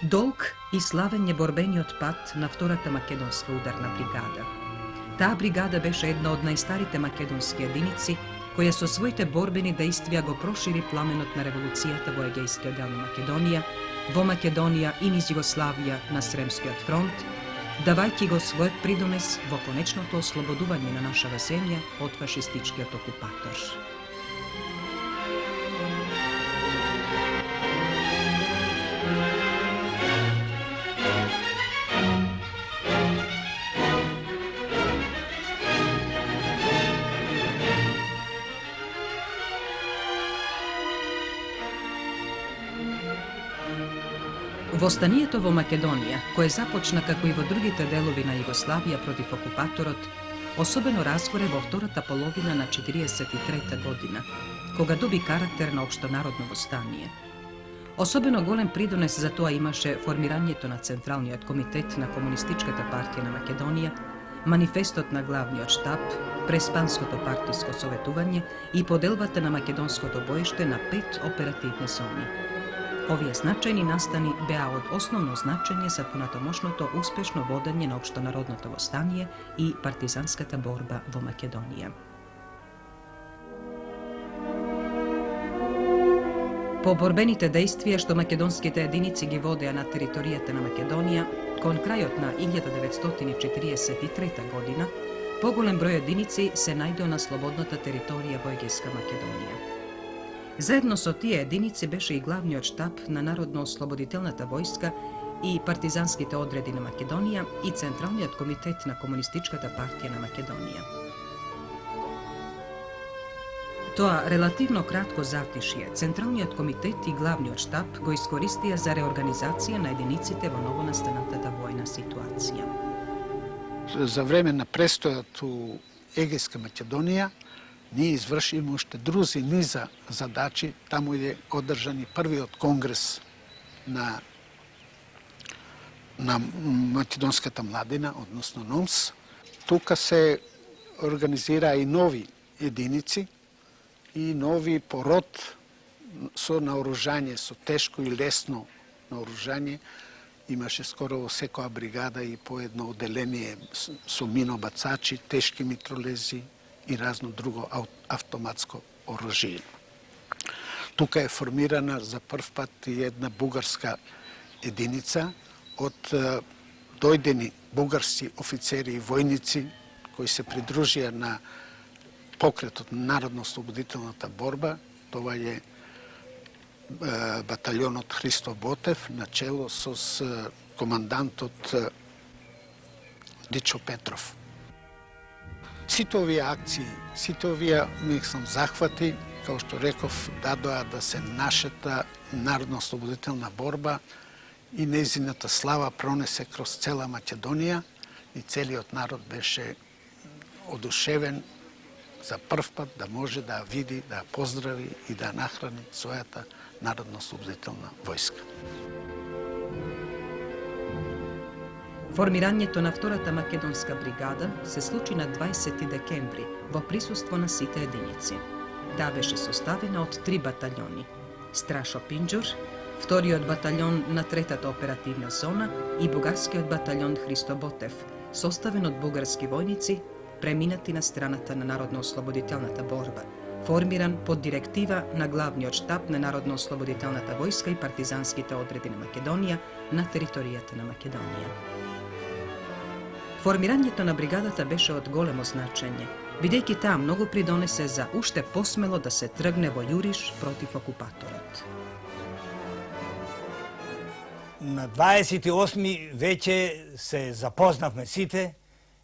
Долг и славен е борбениот пат на втората македонска ударна бригада. Таа бригада беше една од најстарите македонски единици, која со своите борбени дејствија го прошири пламенот на револуцијата во егејскиот дел на Македонија, во Македонија и низ Југославија на Сремскиот фронт, давајќи го својот придонес во конечното ослободување на нашава земја од фашистичкиот окупатор. Востанието во Македонија, кое започна како и во другите делови на Југославија против окупаторот, особено разгоре во втората половина на 1943 година, кога доби карактер на општонародно востание. Особено голем придонес за тоа имаше формирањето на Централниот комитет на Комунистичката партија на Македонија, манифестот на главниот штаб, преспанското партиско советување и поделбата на македонското боиште на 5 оперативни зони. Овие значајни настани беа од основно значење за понатамошното успешно водење на општонародното востание и партизанската борба во Македонија. По борбените дејствија што македонските единици ги водеа на територијата на Македонија, кон крајот на 1943 година, поголем број единици се најдоа на слободната територија во егејска Македонија. Заедно со тие единици беше и главниот штаб на Народно-ослободителната војска и партизанските одреди на Македонија и Централниот комитет на Комунистичката партија на Македонија. Тоа релативно кратко затишје Централниот комитет и главниот штаб го искористија за реорганизација на единиците во новонастанатата војна ситуација. За време на престојот у егејска Македонија ние извршиме уште друзи низа задачи. Таму е одржан и првиот конгрес на македонската младина, односно НОМС. Тука се организираа и нови единици и нови пород со наоружање, со тешко и лесно наоружање. Имаше скоро во секоја бригада и по едно оделение со минобацачи, тешки митролези и разно друго автоматско оружје. Тука е формирана за прв пат и една бугарска единица од дојдени бугарски офицери и војници кои се придружија на покретот на Народно-ослободителната борба. Тоа е баталјонот Христо Ботев на чело со командантот Дичо Петров. Сите овие акции, сите овие захвати, како што реков, дадоа да се нашата народно-ослободителна борба и нејзината слава пронесе кроз цела Македонија и целиот народ беше одушевен за прв пат да може да види, да поздрави и да нахрани својата народно-ослободителна војска. Формирањето на втората македонска бригада се случи на 20 декември во присуство на сите единици. Таа беше составена од 3 батаљони: Страшо Пинџур, вториот батаљон на третата оперативна зона и бугарскиот батаљон Христо Ботев, составен од бугарски војници, преминати на страната на Народно-ослободителната борба, формиран под директива на главниот штаб на Народно-ослободителната војска и партизанските одреди на Македонија на територијата на Македонија. Формирањето на бригадата беше од големо значење, бидејќи таа многу придонесе за уште посмело да се тргне во јуриш против окупаторот. На 28 веќе се запознавме сите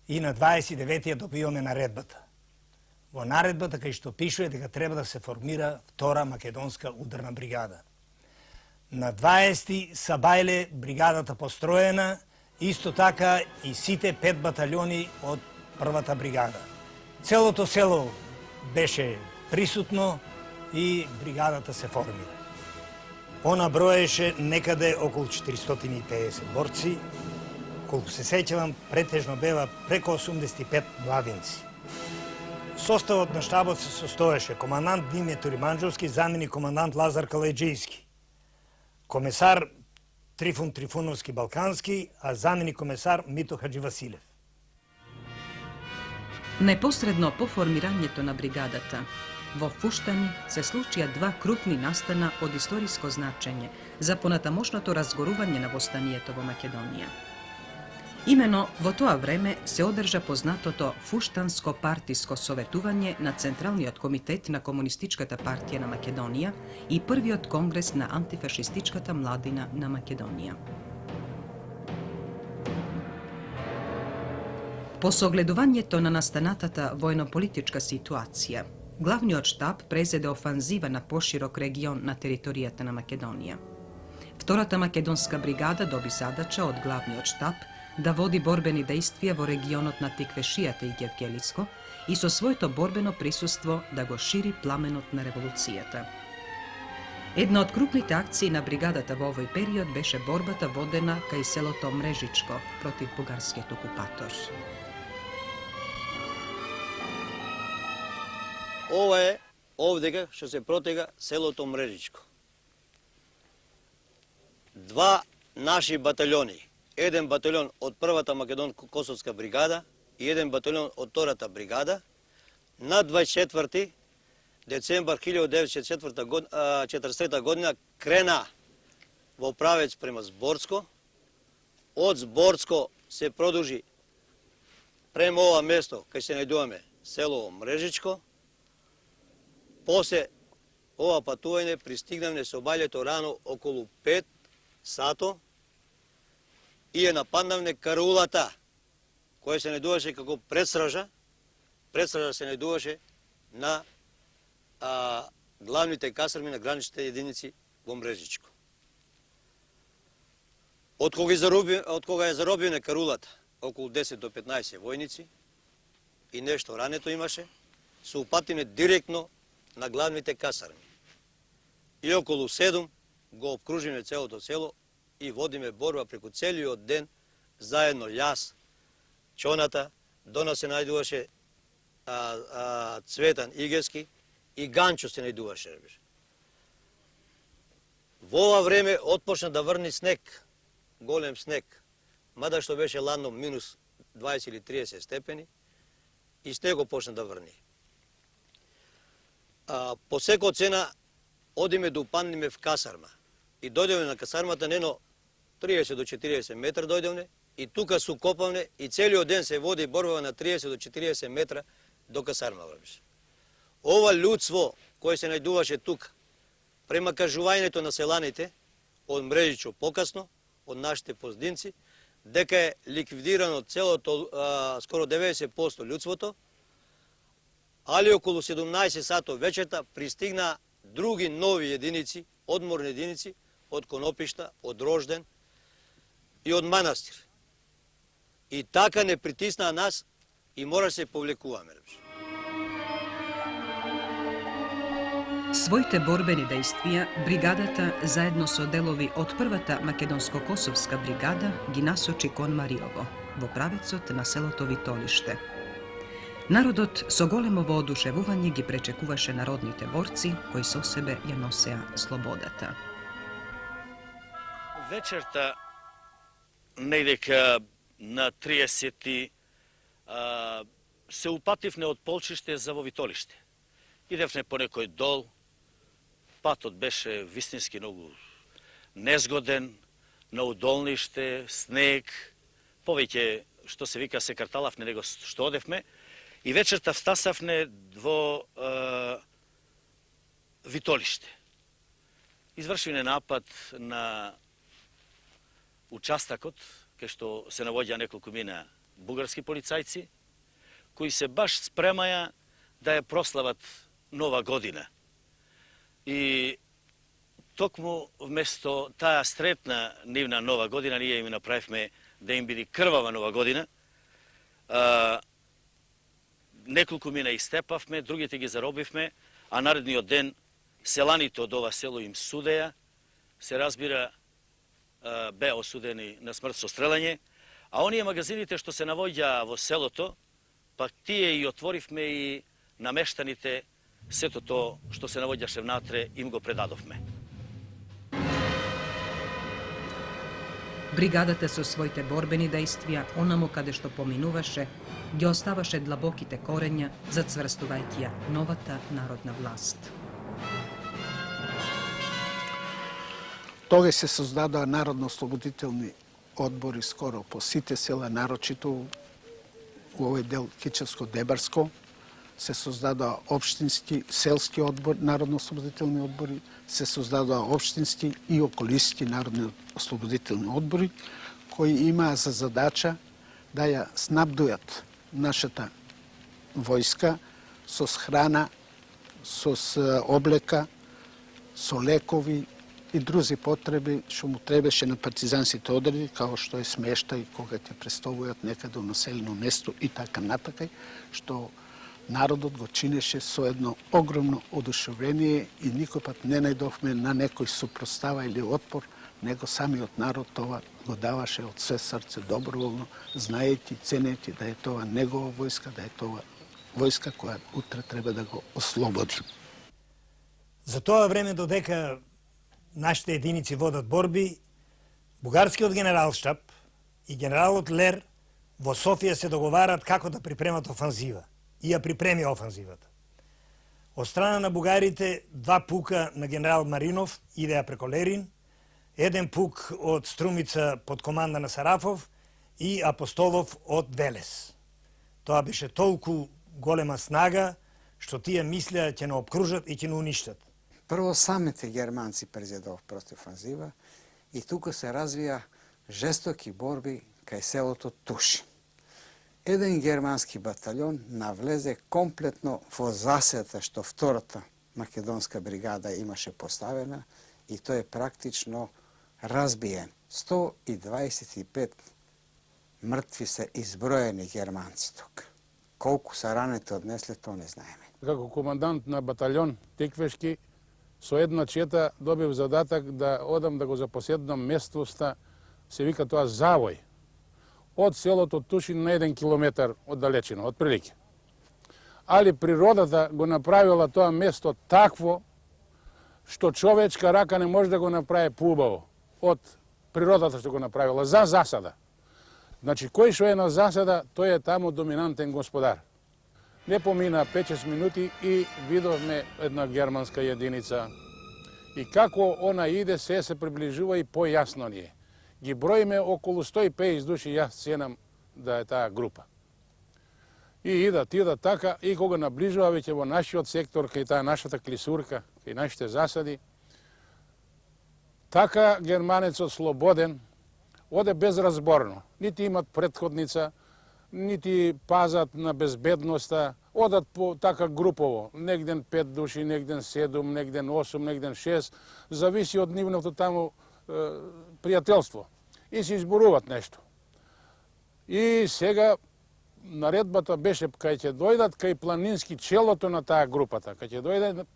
и на 29 ја добиваме наредбата. Во наредбата кај што пишува дека треба да се формира втора македонска ударна бригада. На 20 Сабајле бригадата построена, исто така и сите 5 батаљони од првата бригада. Целото село беше присутно и бригадата се формира. Она броеше некаде околу 450 борци, колку се сеќавам, претежно беа преку 85 младинци. Составот на штабот се состоеше командант Димитар Манџовски, заменик командант Лазар Калајџијски, комесар Трифун Трифуновски Балкански, а заменик комесар Мито Хаджи Василев. Непосредно по формирањето на бригадата, во Фуштани се случија два крупни настана од историско значење за понатамошното разгорување на востанието во Македонија. Имено во тоа време се одржа познатото Фуштанско партиско советување на Централниот комитет на Комунистичката партија на Македонија и првиот конгрес на антифашистичката младина на Македонија. По согледувањето на настанатата војно-политичка ситуација, главниот штаб презеде офанзива на поширок регион на територијата на Македонија. Втората македонска бригада доби задача од главниот штаб да води борбени дејствија во регионот на Тиквешијата и Гевгелиско и со своето борбено присуство да го шири пламенот на револуцијата. Една од крупните акции на бригадата во овој период беше борбата водена кај селото Мрежичко против бугарскиот окупатор. Ова е овдека што се протега селото Мрежичко. Два наши батальони, еден батальон од првата македонско-косовска бригада и еден батальон од втората бригада, на 24 децембар 1943 година крена во правец према Зборско. Од Зборско се продолжи према ова место кај се најдуваме село Мрежичко. После ова патување пристигнавме со обаѓањето рано околу 5 сато и ја нападнавме караулата, која се најдуваше како предстража. Предстража се најдуваше на главните касарми на граничните единици во Мрежичко. Од кога ја заробиме карулата, околу 10 до 15 војници и нешто рането имаше, се упатиме директно на главните касарми. И околу 7 го обкружиме целото село и водиме борба преку целиот ден, заедно јас, Чоната, до нас се најдуваше Цветан Игески и Ганчо се најдуваше. Во ова време отпочна да врни снег, голем снег, мада што беше ладно минус 20 или 30 степени, и снегот почна да врни. По секоја цена одиме да упадниме в касарма. И дојдеме на касармата, нено 30 до 40 метра дојдевме, и тука се укопавме, и целиот ден се води борба на 30 до 40 метра до касарма. Ова луѓство кое се најдуваше тука, према кажувањето на селаните од Мрежичко покасно, од нашите поздинци, дека е ликвидирано целото, скоро 90% луѓството, али околу 17 сато вечерта пристигна други нови единици, одморни единици, од Конопишта, од Рожден и од Манастир. И така не притисна нас и мора се повлекуваме. Своите борбени дејствија, бригадата, заедно со делови од првата македонско-косовска бригада, ги насочи кон Мариово, во правецот на селото Витолиште. Народот со големо воодушевување ги пречекуваше народните борци, кои со себе ја носеа слободата. Вечерта, недека на 30 се упативме од Полчиште за во Витолиште. Идевме по некој дол, патот беше вистински многу незгоден, на удолниште, снег, повеќе што се вика се карталавне него што одевме, и вечерта встасавме во Витолиште. Извршивме напад на участакот, кај што се навоѓа неколку мина бугарски полицајци, кои се баш спремаја да ја прослават Нова година. И токму вместо таа сретна нивна Нова година, ние им направивме да им биде крвава Нова година. Неколку мина истепавме, другите ги заробивме, а наредниот ден селаните од ова село им судеја, се разбира, беа осудени на смрт со стрелање, а оние магазините што се навоѓа во селото, пак тие и отворивме и намештаните, сето тоа што се навоѓаше внатре, им го предадовме. Бригадата со своите борбени дејствија, онамо каде што поминуваше, ги оставаше длабоките корења, зацврстувајќи ја новата народна власт. Тогаш се создадоа народно-ослободителни одбори скоро по сите села, нарочито у овој дел Кичевско-Дебарско. Се создадоа општински, селски одбор, народно-ослободителни одбори, се создадоа општински и околисти народно-ослободителни одбори, кои имаа за задача да ја снабдујат нашата војска со храна, со облека, со лекови и други потреби што му требаше на партизансите одреди, како што е смештај кога ќе престовуваат некаде у населено место и така натака, што народот го чинеше со едно огромно одушевление и никој пат не најдовме на некој супростава или отпор, него самиот народ това го даваше од све срце доброволно, знаејќи, ценејќи да е тоа негова војска, да е тоа војска која утре треба да го ослободи. За тоа време додека нашите единици водат борби, бугарскиот генералштаб и генералот Лер во Софија се договарат како да припремат офанзива и ја припреми офанзивата. Од страна на бугарите 2 пука на генерал Маринов идеа преко Лерин, 1 пук од Струмица под команда на Сарафов и Апостолов од Велес. Тоа беше толку голема снага што тие мислеа ќе не обкружат и ќе не уништат. Прво самите германци презедов против офанзива и тука се развија жестоки борби кај селото Туши. Еден германски батальон навлезе комплетно во засета што втората македонска бригада имаше поставена и тој е практично разбиен. 125 мртви се изброени германци тука. Колку са ранети однесле, то не знаеме. Како командант на батальон Теквешки, со една чета добив задатак да одам да го запоседнам местоста, се вика тоа Завој, од селото Тушин на 1 километар оддалечина, од прилike. Али природата го направила тоа место такво, што човечка рака не може да го направи поубаво од природата што го направила за засада. Значи, кој што е на засада, тој е таму доминантен господар. Не помина 5-6 минути и видовме една германска единица. И како она иде, се приближува и појасно ни е. Ги броиме околу 150 души, јас ценам да е таа група. И идат така, и кога наближува веќе во нашиот сектор, кај таа нашата клисурка, кај нашите засади, така германецот слободен, оде безразборно. Нити имат предходница, нити пазат на безбедноста, одат по така групово, негден 5 души, негден 7, негден 8, негден 6, зависи од нивното таму пријателство. И се изборуват нешто. И сега наредбата беше кај ќе дојдат кај планински челото на таа групата, кај ќе дојде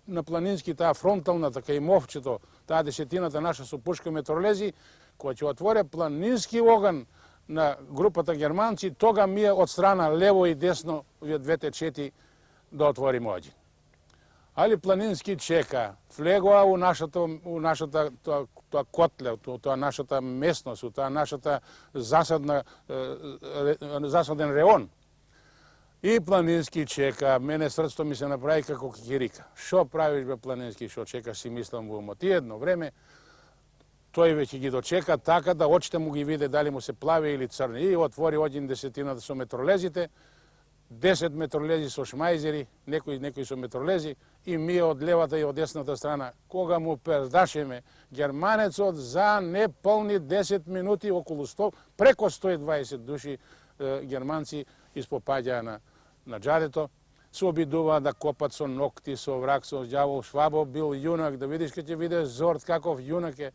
на планински таа фронталната кај Мовчето, таа десетината наша со пушка метролези, која ќе отворе планински оган на групата германци, тога ми е од страна лево и десно овие двете чети да отвориме оѓи. Али планински чека, влегоа у нашата тоа котле, тоа нашата местност, у тоа нашата засаден реон. И планински чека, мене срцето ми се направи како кикирика. Шо правиш бе планински, шо чекаш, си мислам во умот. И едно време, тој веќе ги дочека така да очите му ги виде дали му се плави или црни. И отвори один десетината со метролезите, 10 метролези со шмајзери, некои со метролези, и ние од левата и од десната страна. Кога му пердашеме, германецот за неполни 10 минути, околу 100, преко 120 души германци испопаѓаа на џадето, се обидуваа да копат со ногти, со враг, со ѓавол. Швабо бил јунак, да видиш ке ќе видиш Зорт каков јунак е.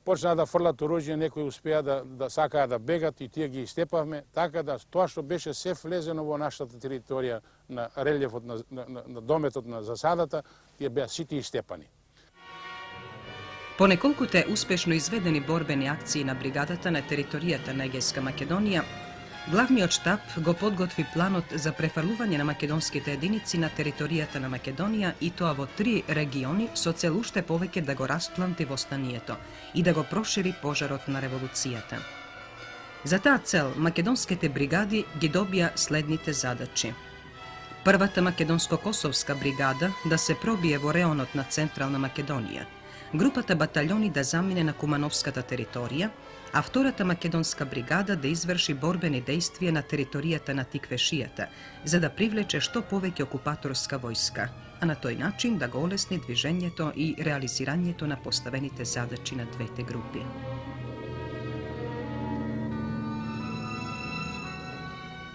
Почнаа да фрлат оружје, некои успеа да сакаа да бегат и тие ги истепавме, така да тоа што беше се влезено во нашата територија на релјефот на дометот на засадата, тие беа сите истепани. По неколкуте успешно изведени борбени акции на бригадата на територијата на Егејска Македонија, Главниот штаб го подготви планот за префрлување на македонските единици на територијата на Македонија и тоа во 3 региони со цел уште повеќе да го распланти востанието и да го прошири пожарот на револуцијата. За таа цел македонските бригади ги добија следните задачи. Првата македонско-косовска бригада да се пробие во реонот на Централна Македонија, групата батальони да замине на Кумановската територија, а втората македонска бригада да изврши борбени дејствија на територијата на Тиквешијата, за да привлече што повеќе окупаторска војска, а на тој начин да го олесни движењето и реализирањето на поставените задачи на двете групи.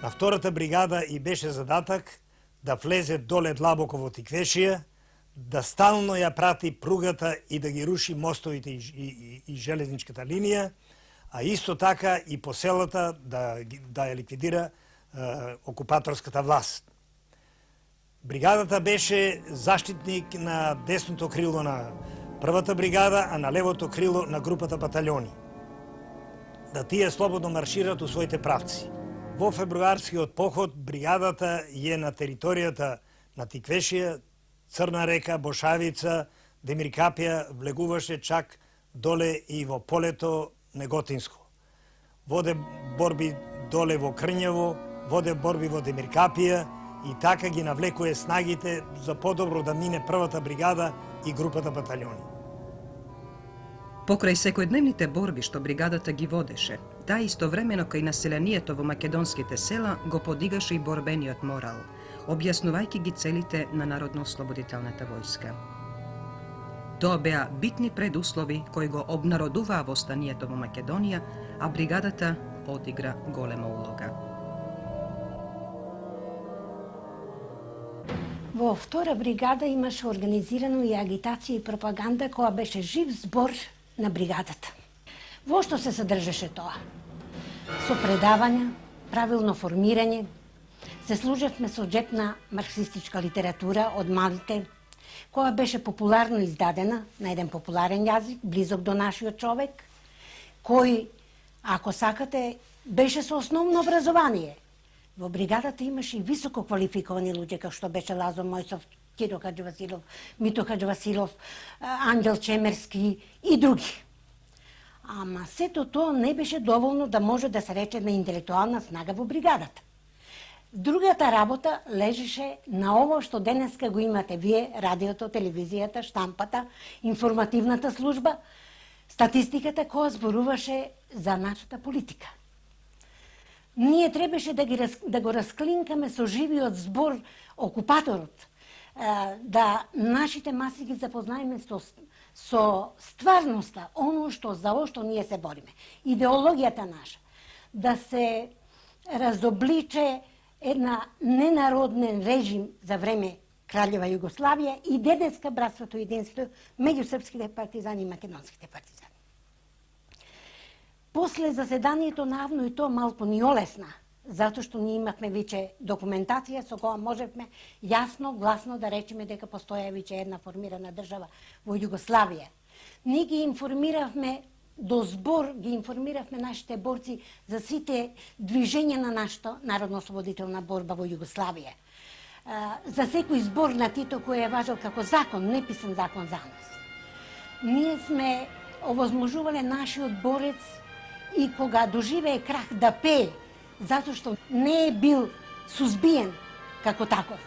На втората бригада и беше задатак да влезе доле длабоко во Тиквешија, да стално ја прати пругата и да ги руши мостовите и железничката линија, а исто така и по селата да ја ликвидира окупаторската власт. Бригадата беше заштитник на десното крило на првата бригада, а на левото крило на групата батальони. Да тие слободно маршират у своите правци. Во февруарскиот поход бригадата е на територијата на Тиквешија, Црна река, Бошавица, Демиркапија, влегуваше чак доле и во полето Неготинско. Воде борби доле во Крњево, воде борби во Демиркапија и така ги навлекуе снагите за подобро да мине првата бригада и групата батальони. Покрај секојдневните борби што бригадата ги водеше, таа истовремено кај населението во македонските села го подигаше и борбениот морал, објаснувајќи ги целите на Народно-ослободителната војска. Тоа беа битни предуслови кои го обнародуваа востанието во Македонија, а бригадата одигра голема улога. Во втора бригада имаше организирано и агитација и пропаганда која беше жив збор на бригадата. Во што се содржеше тоа? Со предавања, правилно формирање, се служевме со джепна марксистичка литература од малите, која беше популарно издадена на еден популарен јазик, близок до нашиот човек, кој, ако сакате, беше со основно образование. Во бригадата имаше и високо квалификовани луѓе, како што беше Лазо Мојсов, Киро Хаџевасилов, Мито Хаџевасилов, Ангел Чемерски и други. Ама сето тоа не беше доволно да може да се рече на интелектуална снага во бригадата. Другата работа лежеше на ово што денеска го имате вие, радиото, телевизијата, штампата, информативната служба, статистиката која зборуваше за нашата политика. Ние требаше да го расклинкаме со живиот збор окупаторот, да нашите маси ги запознаеме со стварноста, оно за што ние се бориме, идеологијата наша, да се разобличе една ненароден режим за време Краљева Југославија и денеска братството и единството меѓу српските партизани и македонските партизани. После заседанието навно и тоа малку ни олесна, затоа што ние имавме веќе документација со која можевме јасно, гласно да речеме дека постоја веќе една формирана држава во Југославија. Ние ги информиравме до збор, ги информиравме нашите борци за сите движења на нашата народно-ослободителна борба во Југославија. За секој збор на Тито кој е важел како закон, неписан закон за нас. Ние сме овозможувале нашиот борец и кога доживее крах да пее, затоа што не е бил сузбиен како таков.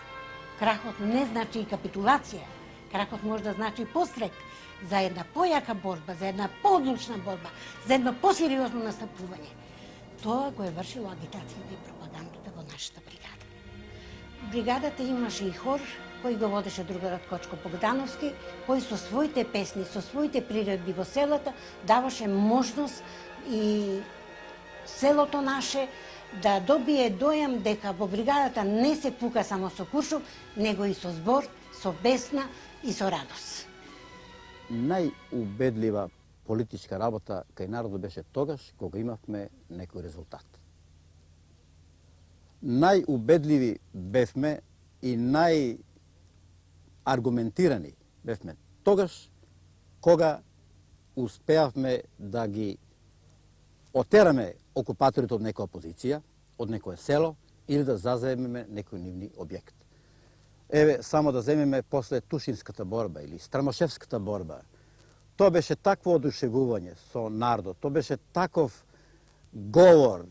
Крахот не значи и капитулација, крахот може да значи пострек за една појака борба, за една поодлучна борба, за едно посериозно настапување. Тоа го е вршило агитацијата и пропагандата во нашата бригада. Бригадата имаше и хор кој го водеше другарот Кочко Богдановски, кој со своите песни, со своите приредби во селата даваше можност и селото наше да добие дојам дека во бригадата не се пука само со куршум, него и со збор, со песна и со радост. Најубедлива политичка работа кај народот беше тогаш кога имавме некој резултат. Најубедливи бевме и најаргументирани бевме тогаш кога успеавме да ги отераме окупаторите од некоја позиција, од некое село или да заземеме некој нивни објект. Еве, само да земеме после Тушинската борба или Страмашевската борба. Тоа беше такво одушевување со народот, тоа беше таков говор,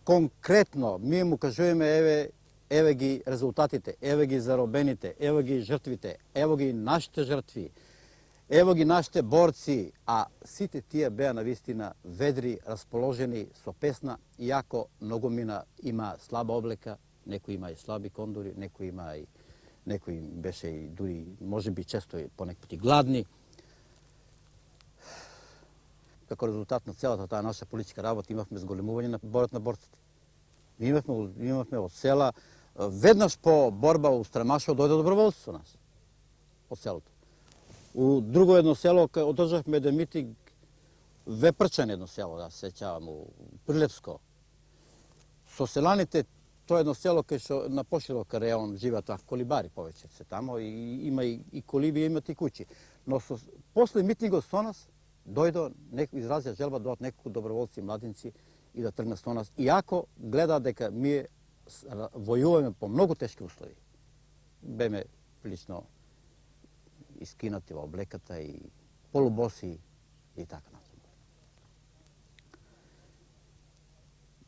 конкретно, ние му кажуваме, еве ги резултатите, еве ги заробените, еве ги жртвите, ево ги нашите жртви, ево ги нашите борци, а сите тие беа навистина ведри, расположени со песна, иако многумина има слаба облека, некои има и слаби кондури, некои беше и дури, може би често и понекпати гладни. Како резултат на целата таа наша политичка работа имавме зголемување на бројот на борците. Имавме од села, веднаш по борба у Стремашево дојде доброволци со нас, од селото. У друго едно село одржавме еден митинг, Вепрчан едно село, да се сеќавам, у Прилепско. Со селаните, тоа е едно село кај што на поширок реон живеат колибари повеќе се тамо, и има и колиби, имат и куќи. Но после митингот со нас, изразија желба да дојдат неколку доброволци, младинци и да тргнат со нас. Иако гледаат дека ние војуваме по многу тешки услови. Беме прилично искинати во облеката и полубоси и така натаму.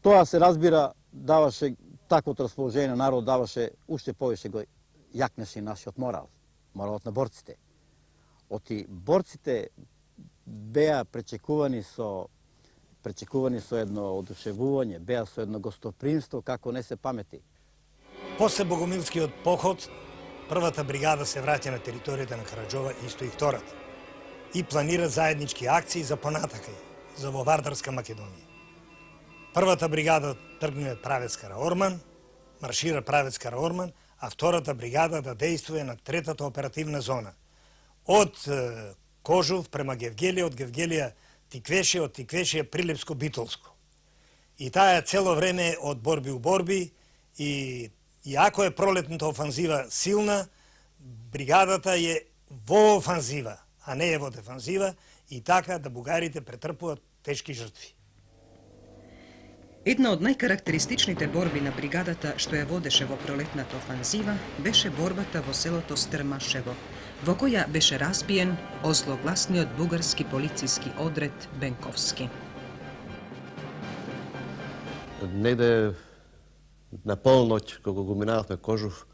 Тоа се разбира, даваше таквото расположение на народ, даваше уште повеќе го јакнеше нашиот морал, моралот на борците. Оти борците беа пречекувани со едно одушевување, беа со едно гостопримство како не се памети. После Богомилскиот поход, првата бригада се враќа на територијата на Караџова, исто и втората. И планира заеднички акции за понатакај, за во Вардарска Македонија. Првата бригада тргне правец Караорман, маршира правец Караорман, а втората бригада да действува на третата оперативна зона. Од Кожув према Гевгелија, од Гевгелија Тиквеше, од Тиквеше Прилепско-Битолско. И таа цело време од борби у борби, и иако е пролетната офанзива силна, бригадата е во офанзива, а не е во дефанзива, и така да бугарите претрпуват тешки жртви. Една од најкарактеристичните борби на бригадата што ја водеше во пролетната офанзива беше борбата во селото Стрмашево, во која беше разбиен озлогласниот бугарски полициски одред Бенковски. Негде на полноќ, кога го минававме Кожув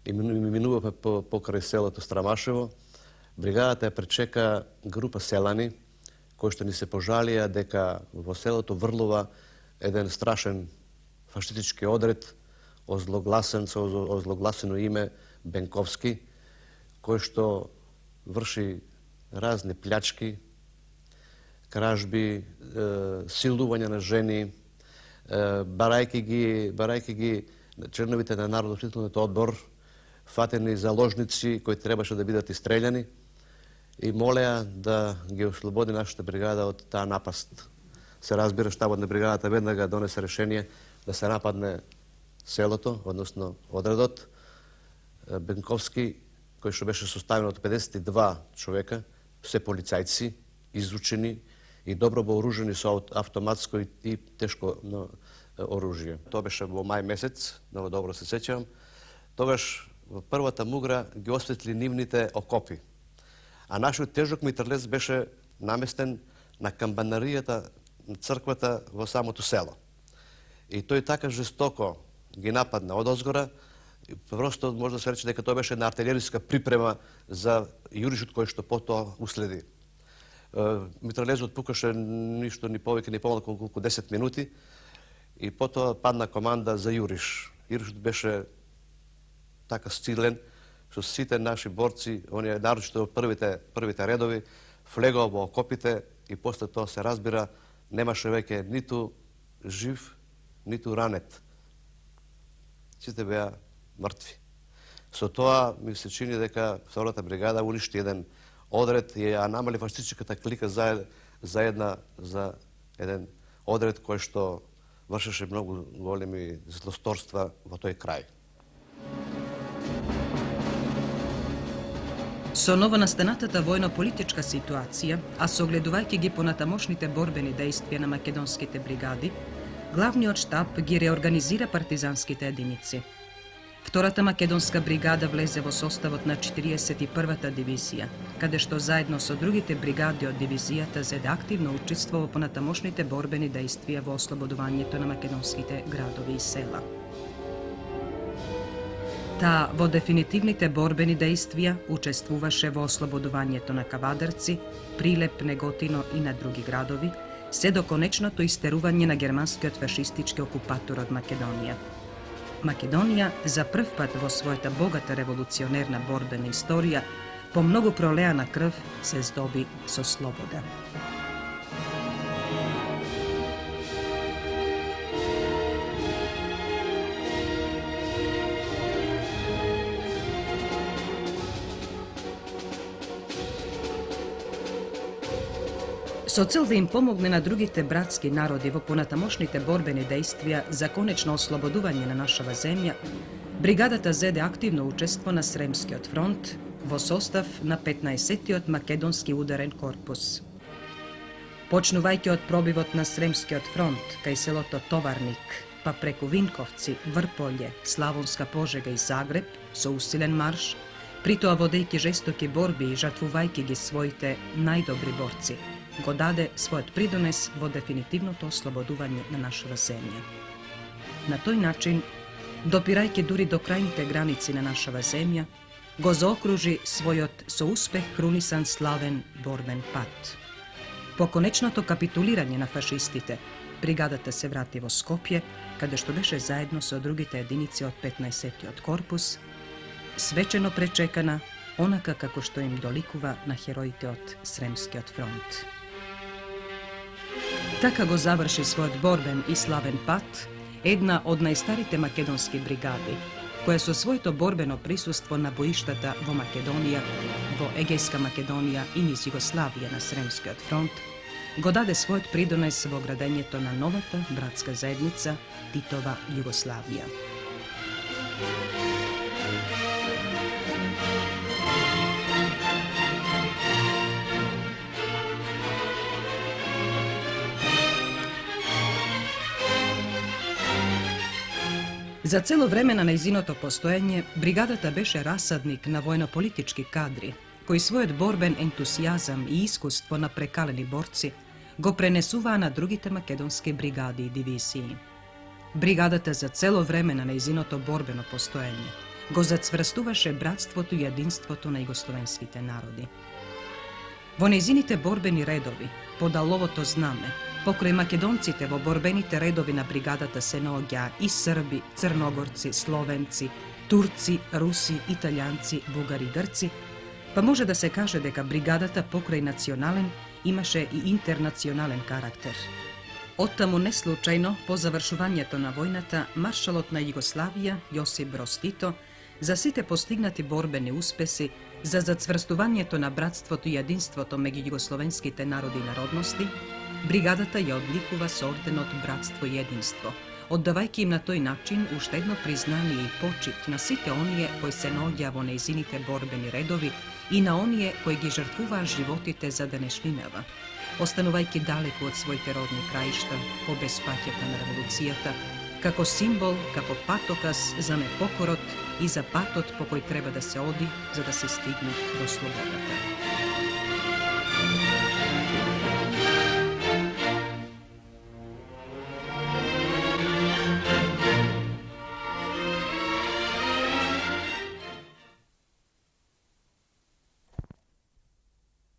и минувавме покрај селото Страмашево, бригадата ја пречека група селани кои што ни се пожалија дека во селото врлува еден страшен фашистички одред, озлогласен со озлогласено име Бенковски, кој што врши разни плячки, кражби, силување на жени, барајки ги членовите на Народно-освободителниот одбор, фатени заложници кои требаше да бидат истрељани, и молеа да ги ослободи нашата бригада од таа напаст. Се разбира, штабот на бригадата веднага донесе решение да се нападне селото, односно одредот. Бенковски, кој што беше составен од 52 човека, се полицајци, изучени и добро вооружени со автоматско и тешко оружје. Тоа беше во мај месец, много добро се сеќавам. Тогаш во првата мугра ги осветли нивните окопи. А нашиот тежок митралец беше наместен на камбанаријата на црквата во самото село. И тој така жестоко ги нападна одозгора, просто може да се рече дека тоа беше една артилериска припрема за јуришот кој што потоа уследи. Митралезот пукаше ништо ни повеќе ни помалку околку 10 минути и потоа падна команда за јуриш. Јуришот беше така силен со сите наши борци, оние нарочито првите редови, влегоа во окопите и после тоа се разбира немаше веќе ниту жив, ниту ранет. Сите беа мртви. Со тоа ми се чини дека втората бригада уништи еден одред и ја намали фашистичката клика за еден одред кој што вршеше многу големи злосторства во тој крај. Со новонастанатата војно-политичка ситуација, а согледувајќи ги понатамошните борбени дејствија на македонските бригади, главниот штаб ги реорганизира партизанските единици. Втората македонска бригада влезе во составот на 41-та дивизија, каде што заедно со другите бригади од дивизијата зеде активно учество во понатамошните борбени дејствија во ослободувањето на македонските градови и села. Таа во дефинитивните борбени дејствија учествуваше во ослободувањето на Кавадарци, Прилеп, Неготино и на други градови, се до конечното истерување на германскиот фашистички окупатор од Македонија. Македонија за прв пат во својата богата револуционерна борбена историја по многу пролеана крв се здоби со слобода. Со цел да им помогне на другите братски народи во понатамошните борбени дејствија за конечно ослободување на нашава земја, бригадата зеде активно учество на Сремскиот фронт во состав на 15-тиот македонски ударен корпус. Почнувајќи од пробивот на Сремскиот фронт кај селото Товарник, па преку Винковци, Врполје, Славонска Пожега и Загреб со усилен марш, притоа водејќи жестоки борби и жртвувајќи ги своите најдобри борци, го даде својот придонес во дефинитивното ослободување на нашава земја. На тој начин, допирајќи дури до крајните граници на нашава земја, го заокружи својот со успех хрунисан славен борбен пат. По конечното капитулирање на фашистите, бригадата се врати во Скопје, каде што беше заедно со другите единици од 15-тиот корпус, свечено пречекана, онака како што им доликува на хероите од Сремскиот фронт. Така го заврши својот борбен и славен пат една од најстарите македонски бригади, која со своето борбено присуство на боиштата во Македонија, во Егејска Македонија и низ Југославија на Сремскиот фронт, го даде својот придонес во градењето на новата братска заедница Титова Југославија. За цело време на нејзиното постоење, бригадата беше расадник на војно-политички кадри, кои својот борбен ентусијазам и искуство на прекалени борци го пренесуваа на другите македонски бригади и дивизии. Бригадата за цело време на нејзиното борбено постоење го зацврстуваше братството и единството на југословенските народи. Во нејзините борбени редови, под аловото знаме, покрај македонците во борбените редови на бригадата се наоѓаа и срби, црногорци, словенци, турци, руси, италијанци, бугари и грци, па може да се каже дека бригадата покрај национален имаше и интернационален карактер. Оттаму не случајно, по завршувањето на војната, маршалот на Југославија, Јосип Броз Тито, за сите постигнати борбени успеси, за зацврстувањето на братството и единството меѓу југословенските народи и народности, бригадата ја одликува со орденот Братство и единство, оддавајќи им на тој начин уште едно признание и почит на сите оние кои се наоѓаа во нејзините борбени редови и на оние кои ги жртвуваа животите за денешнинава, останувајќи далеку од своите родни краишта по безпаќата на револуцијата, како символ, како патоказ за непокорот и за патот по кој треба да се оди за да се стигне до слободата.